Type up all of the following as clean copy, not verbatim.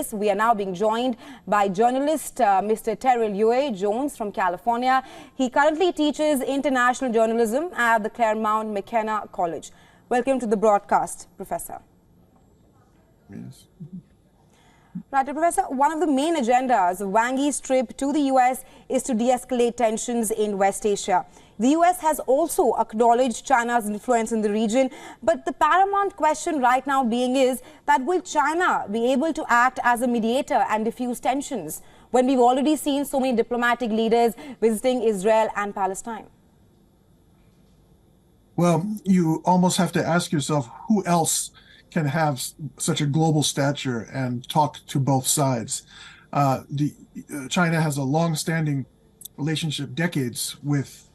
this, we are now being joined by journalist Mr. Terrell Yue Jones from California. He currently teaches international journalism at the Claremont McKenna College. Welcome to the broadcast, Professor. Yes. Right, Professor, one of the main agendas of Wang Yi's trip to the US is to de-escalate tensions in West Asia. The US has also acknowledged China's influence in the region, but the paramount question right now being is that will China be able to act as a mediator and diffuse tensions when we've already seen so many diplomatic leaders visiting Israel and Palestine? Well, you almost have to ask yourself who else can have such a global stature and talk to both sides. China has a long-standing relationship, decades, with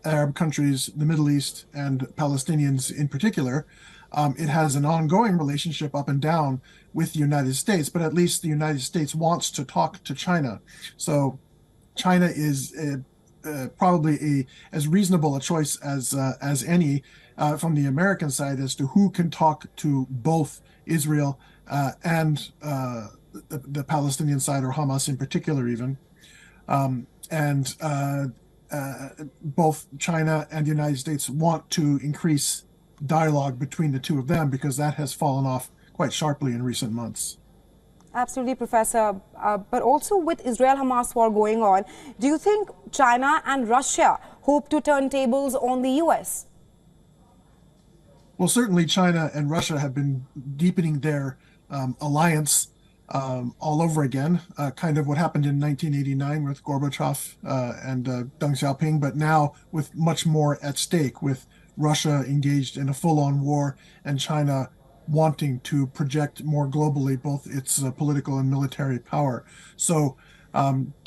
Arab countries, the Middle East, and Palestinians in particular. It has an ongoing relationship up and down with the United States, but at least the United States wants to talk to China. So China is probably as reasonable a choice as any from the American side as to who can talk to both Israel and the Palestinian side, or Hamas in particular even. Both China and the United States want to increase dialogue between the two of them because that has fallen off quite sharply in recent months. Absolutely, Professor. But also with Israel-Hamas war going on, do you think China and Russia hope to turn tables on the US? Well, certainly China and Russia have been deepening their alliance all over again, kind of what happened in 1989 with Gorbachev and Deng Xiaoping, but now with much more at stake, with Russia engaged in a full-on war and China wanting to project more globally both its political and military power. So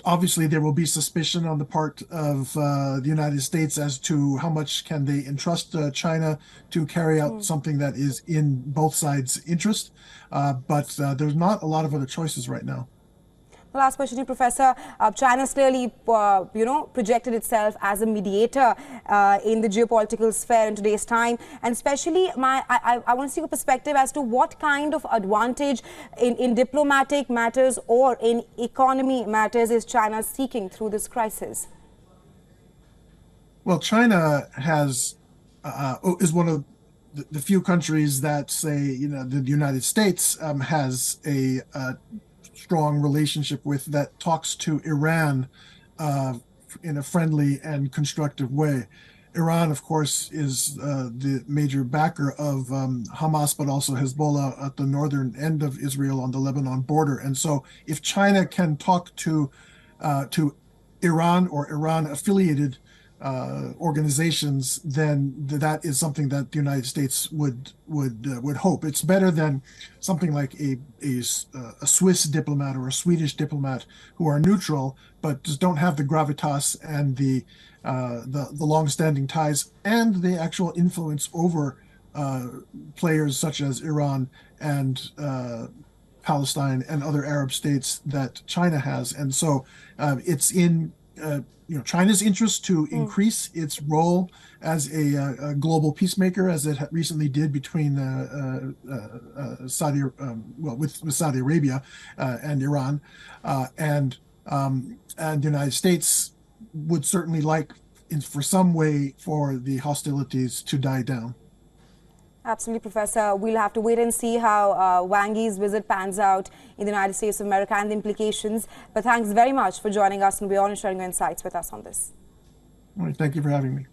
obviously there will be suspicion on the part of the United States as to how much can they entrust China to carry out something that is in both sides' interest. But there's not a lot of other choices right now. The last question to you, Professor. China's clearly, projected itself as a mediator in the geopolitical sphere in today's time. And especially, I want to see your perspective as to what kind of advantage in diplomatic matters or in economy matters is China seeking through this crisis? Well, China is one of the few countries that say, the United States has a strong relationship with, that talks to Iran in a friendly and constructive way. Iran, of course, is the major backer of Hamas, but also Hezbollah at the northern end of Israel on the Lebanon border. And so if China can talk to Iran or Iran-affiliated organizations, then that is something that the United States would hope. It's better than something like a Swiss diplomat or a Swedish diplomat who are neutral but just don't have the gravitas and the long-standing ties and the actual influence over players such as Iran and Palestine and other Arab states that China has. And so it's in China's interest to increase its role as a global peacemaker, as it recently did between with Saudi Arabia and Iran, and the United States would certainly like, for some way, for the hostilities to die down. Absolutely, Professor. We'll have to wait and see how Wang Yi's visit pans out in the United States of America and the implications. But thanks very much for joining us and WION and sharing your insights with us on this. All right, thank you for having me.